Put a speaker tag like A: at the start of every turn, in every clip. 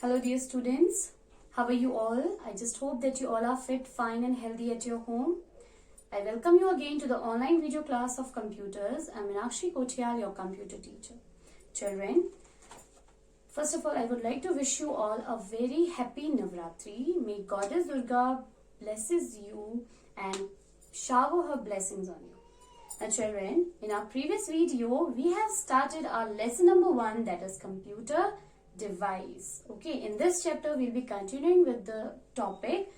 A: Hello dear students, how are you all? I just hope that you all are fit, fine and healthy at your home. I welcome you again to the online video class of computers. I'm Meenakshi Kothiyal, your computer teacher. Children, first of all, I would like to wish you all a very happy Navratri. May Goddess Durga blesses you and shower her blessings on you. Now children, in our previous video, we have started our lesson number 1, that is computer device. Okay, in this chapter we'll be continuing with the topic,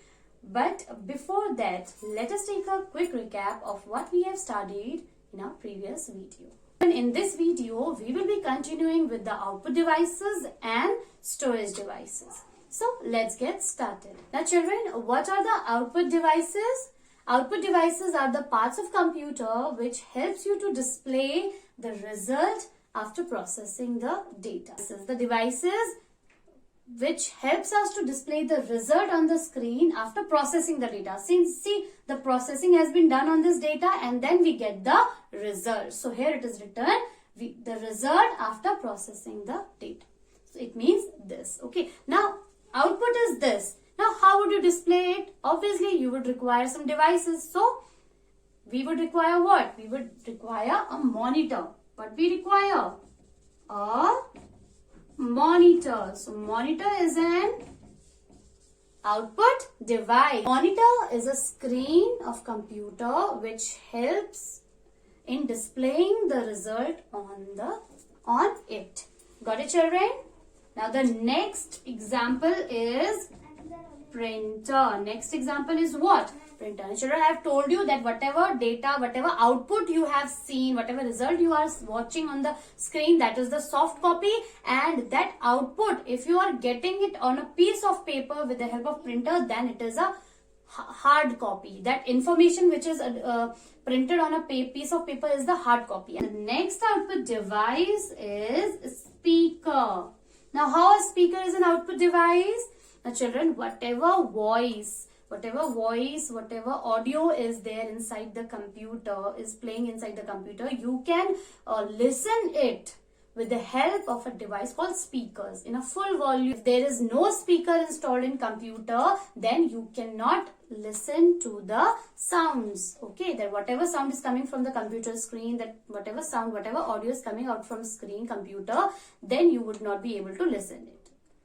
A: but before that let us take a quick recap of what we have studied in our previous video. And in this video we will be continuing with the output devices and storage devices. So let's get started. Now children, what are the output devices? Output devices are the parts of computer which helps you to display the result after processing the data. This is the devices which helps us to display the result on the screen after processing the data. Since see, the processing has been done on this data and then we get the result. So here it is written, the result after processing the data. So it means this. Okay. Now output is this. Now how would you display it? Obviously you would require some devices. So we would require what? We would require a monitor. What we require? A monitor. So monitor is an output device. Monitor is a screen of computer which helps in displaying the result on it. Got it, children? Now the next example is printer. Next example is what? Printer. Children, I have told you that whatever data, whatever output you have seen, whatever result you are watching on the screen, that is the soft copy, and that output, if you are getting it on a piece of paper with the help of printer, then it is a hard copy. That information which is printed on a piece of paper is the hard copy. And the next output device is speaker. Now how a speaker is an output device? Now children, whatever voice, whatever audio is there inside the computer, is playing inside the computer, you can listen it with the help of a device called speakers in a full volume. If there is no speaker installed in computer, then you cannot listen to the sounds. Okay, that whatever sound is coming from the computer screen, that whatever sound, whatever audio is coming out from screen computer, then you would not be able to listen it.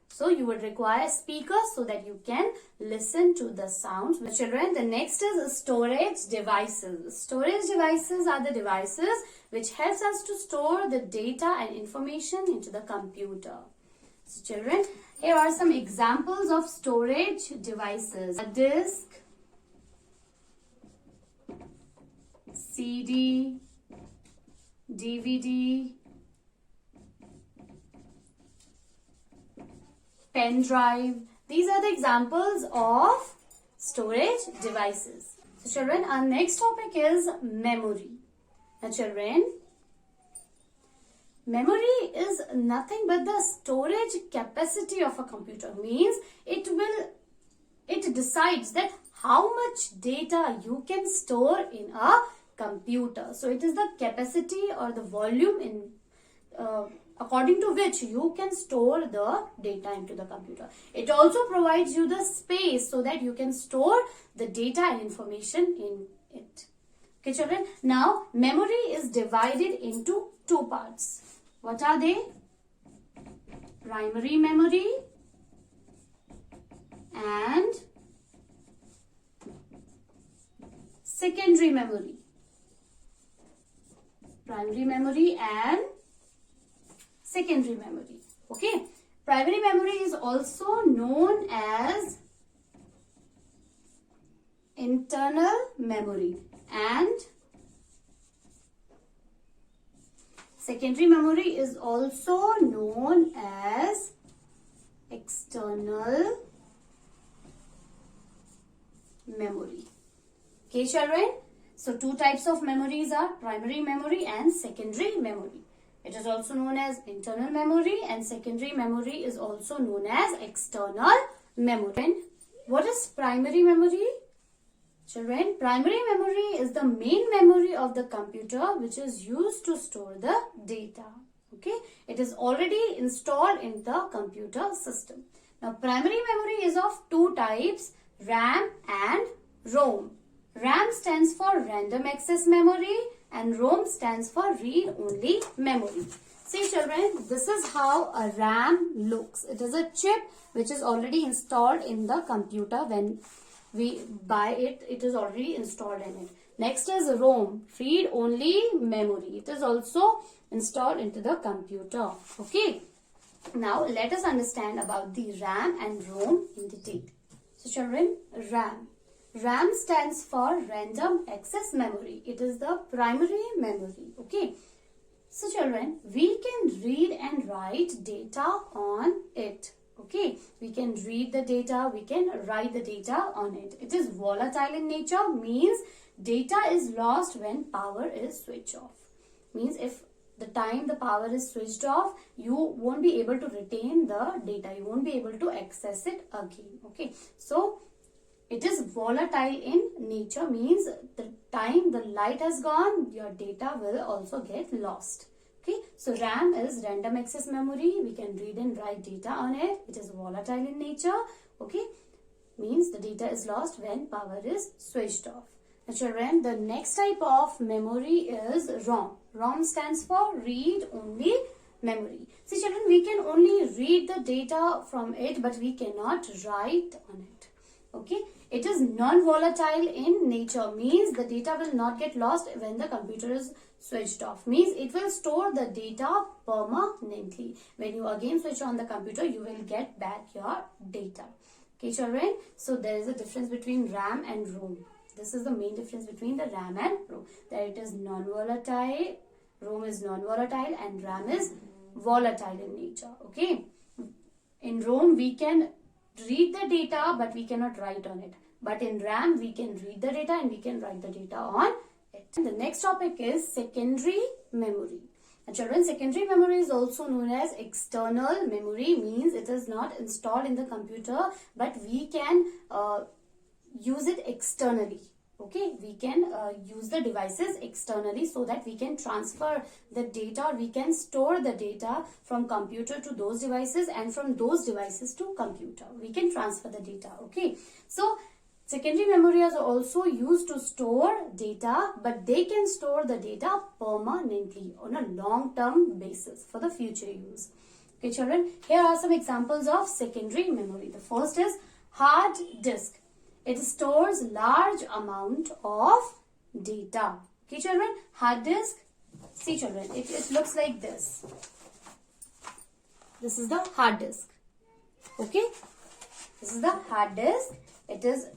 A: So you would require speakers so that you can listen to the sounds. Children, the next is storage devices. Storage devices are the devices which helps us to store the data and information into the computer. So children, here are some examples of storage devices. A disk, CD, DVD, pen drive. These are the examples of storage devices. So children, our next topic is memory. Now children, memory is nothing but the storage capacity of a computer. Means it decides that how much data you can store in a computer. So it is the capacity or the volume in according to which you can store the data into the computer. It also provides you the space so that you can store the data and information in it. Okay children, now memory is divided into two parts. What are they? Primary memory and secondary memory. Primary memory and secondary memory. Okay, primary memory is also known as internal memory and secondary memory is also known as external memory. Okay children, so two types of memories are primary memory and secondary memory. It is also known as internal memory and secondary memory is also known as external memory. And what is primary memory? Children, primary memory is the main memory of the computer which is used to store the data. Okay, it is already installed in the computer system. Now primary memory is of two types, RAM and ROM. RAM stands for random access memory and ROM stands for read-only memory. See children, this is how a RAM looks. It is a chip which is already installed in the computer. When we buy it, it is already installed in it. Next is ROM, read-only memory. It is also installed into the computer. Okay. Now let us understand about the RAM and ROM in detail. So children, RAM. RAM stands for random access memory. It is the primary memory. Okay. So children, we can read and write data on it. Okay. We can read the data. We can write the data on it. It is volatile in nature. Means data is lost when power is switched off. Means if the time the power is switched off, you won't be able to retain the data. You won't be able to access it again. Okay. So it is volatile in nature, means the time the light has gone, your data will also get lost. Okay, so RAM is random access memory. We can read and write data on it. It is volatile in nature. Okay, means the data is lost when power is switched off. Now children, the next type of memory is ROM. ROM stands for read-only memory. See children, we can only read the data from it, but we cannot write on it. Okay, it is non-volatile in nature, means the data will not get lost when the computer is switched off. Means it will store the data permanently. When you again switch on the computer, you will get back your data. Okay children, so there is a difference between RAM and ROM. This is the main difference between the RAM and ROM. That it is non-volatile, ROM is non-volatile and RAM is volatile in nature. Okay, in ROM we can read the data but we cannot write on it. But in RAM we can read the data and we can write the data on it. The next topic is secondary memory. And children, secondary memory is also known as external memory, means it is not installed in the computer but we can use it externally. Okay, we can use the devices externally so that we can transfer the data, or we can store the data from computer to those devices and from those devices to computer. We can transfer the data. Okay, so secondary memory is also used to store data, but they can store the data permanently on a long-term basis for the future use. Okay children, here are some examples of secondary memory. The first is hard disk. It stores large amount of data. Okay children, hard disk. See children, it looks like this. This is the hard disk. Okay, this is the hard disk. It is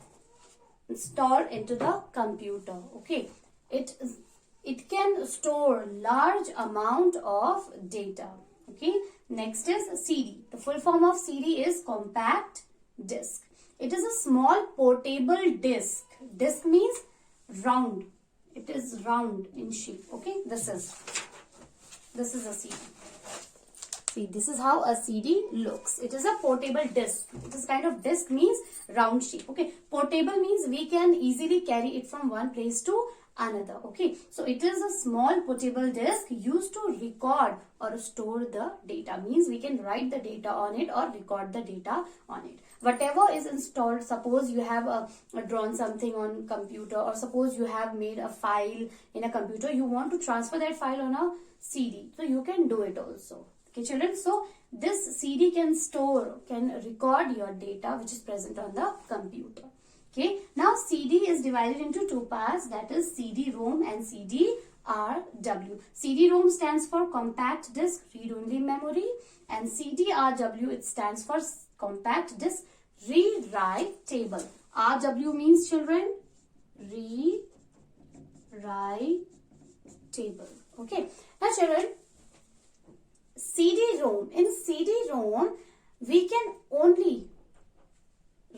A: installed into the computer. Okay, it can store large amount of data. Okay, next is CD. The full form of CD is compact disk. It is a small portable disk. Disk means round. It is round in shape. Okay, this is a CD. See, this is how a CD looks. It is a portable disk. It is kind of disk, means round shape. Okay, portable means we can easily carry it from one place to another. Okay, so it is a small portable disk used to record or store the data. Means we can write the data on it or record the data on it. Whatever is installed, suppose you have drawn something on computer, or suppose you have made a file in a computer, you want to transfer that file on a CD, so you can do it also. Okay children, so this CD can record your data which is present on the computer. Okay, now CD is divided into two parts, that is CD-ROM and CD-RW. CD-ROM stands for compact disk read-only memory, and CD-RW, it stands for compact disk read-write-able. RW means children read-write-able. Okay, now children, CD-ROM. In CD-ROM, we can only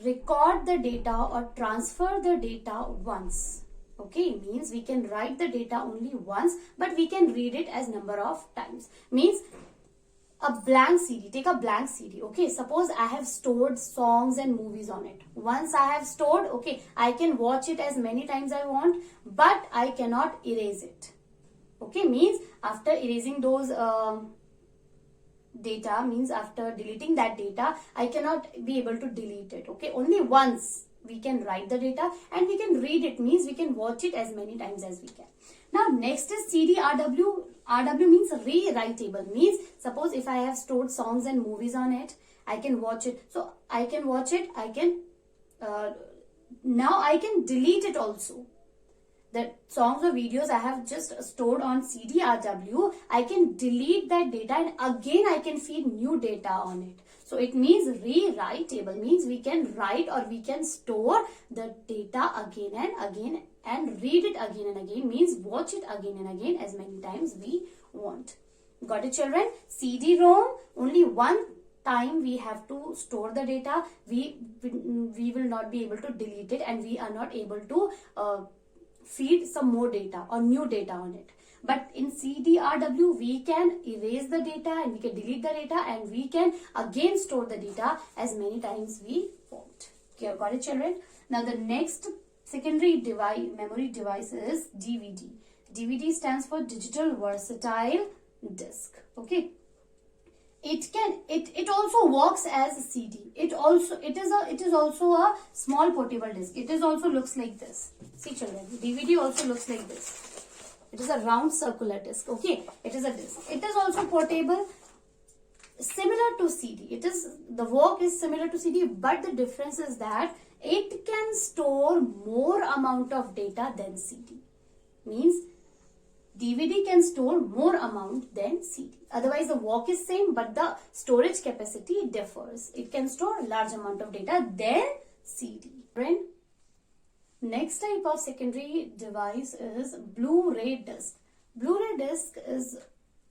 A: record the data or transfer the data once. Okay, means we can write the data only once, but we can read it as number of times. Means a blank CD, take a blank CD. Okay, suppose I have stored songs and movies on it. Once I have stored, okay, I can watch it as many times I want, but I cannot erase it. Okay, means after erasing those data, means after deleting that data, I cannot be able to delete it. Okay, only once we can write the data and we can read it, means we can watch it as many times as we can. Now next is CD-RW. RW means rewritable, means suppose if I have stored songs and movies on it, I can watch it. So I can watch it, now I can delete it also. The songs or videos I have just stored on CD-RW, I can delete that data and again I can feed new data on it. So it means rewritable, means we can write or we can store the data again and again and read it again and again, means watch it again and again as many times we want. Got it, children? CD-ROM, only one time we have to store the data. We will not be able to delete it and we are not able to feed some more data or new data on it. But in CD-RW, we can erase the data and we can delete the data and we can again store the data as many times we want. Okay, got it, children? Now the next secondary memory device is DVD. DVD stands for Digital Versatile Disc. Okay. It also works as a CD. It is also a small portable disc. It is also looks like this. See, children, DVD also looks like this. It is a round circular disc. Okay, it is a disc. It is also portable, similar to CD. The work is similar to CD, but the difference is that it can store more amount of data than CD. Means DVD can store more amount than CD. Otherwise, the work is same, but the storage capacity differs. It can store a large amount of data than CD. Right? Next type of secondary device is Blu-ray disc. Blu-ray disc is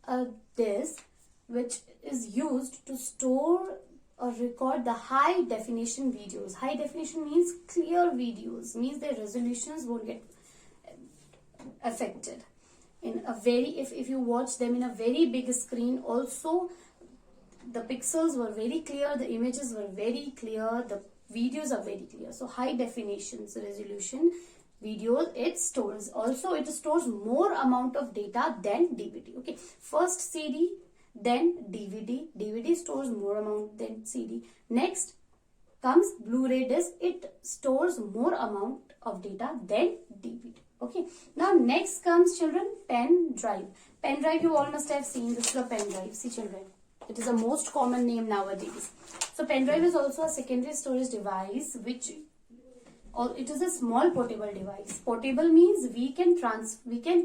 A: a disc which is used to store or record the high definition videos. High definition means clear videos, means their resolutions won't get affected. If you watch them in a very big screen, also the pixels were very clear, the images were very clear, the videos are very clear. So high definition resolution videos it stores. Also it stores more amount of data than DVD. Okay, first CD, then DVD. DVD stores more amount than CD. Next comes Blu-ray disc. It stores more amount of data than DVD. Okay, now next comes, children, pen drive. Pen drive, you all must have seen. This is a pen drive. See, children, it is a most common name nowadays. So pen drive is also a secondary storage device, which it is a small portable device. Portable means we can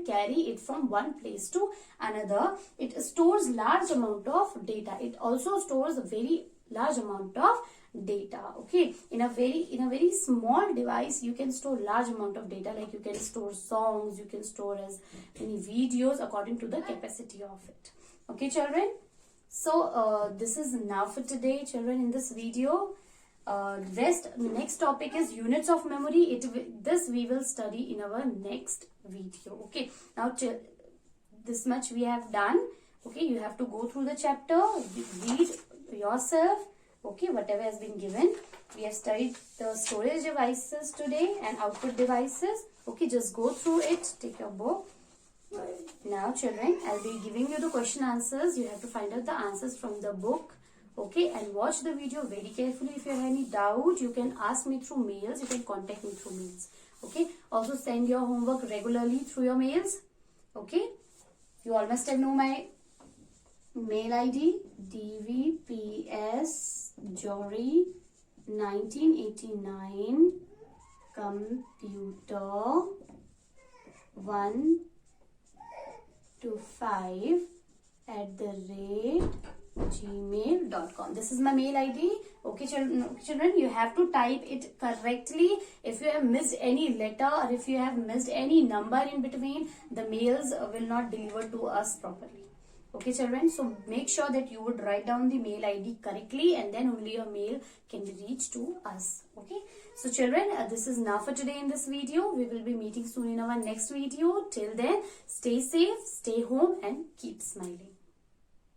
A: carry it from one place to another. It stores large amount of data. It also stores a very large amount of data. Okay, in a very small device you can store large amount of data, like you can store songs, you can store as many videos according to the capacity of it. Okay, children, so this is enough for today, children. In this video, next topic is units of memory. This we will study in our next video. Okay, now this much we have done. Okay, you have to go through the chapter, read yourself. Okay, whatever has been given. We have studied the storage devices today and output devices. Okay, just go through it. Take your book. Now, children, I'll be giving you the question answers. You have to find out the answers from the book. Okay, and watch the video very carefully. If you have any doubt, you can ask me through mails. You can contact me through mails. Okay, also send your homework regularly through your mails. Okay, you all must have known my mail ID, dvpsjory1989 computer125@gmail.com. This is my mail ID. Okay, children, you have to type it correctly. If you have missed any letter or if you have missed any number in between, the mails will not deliver to us properly. Okay, children, so make sure that you would write down the mail ID correctly and then only your mail can be reached to us. Okay, so children, this is enough for today in this video. We will be meeting soon in our next video. Till then, stay safe, stay home and keep smiling.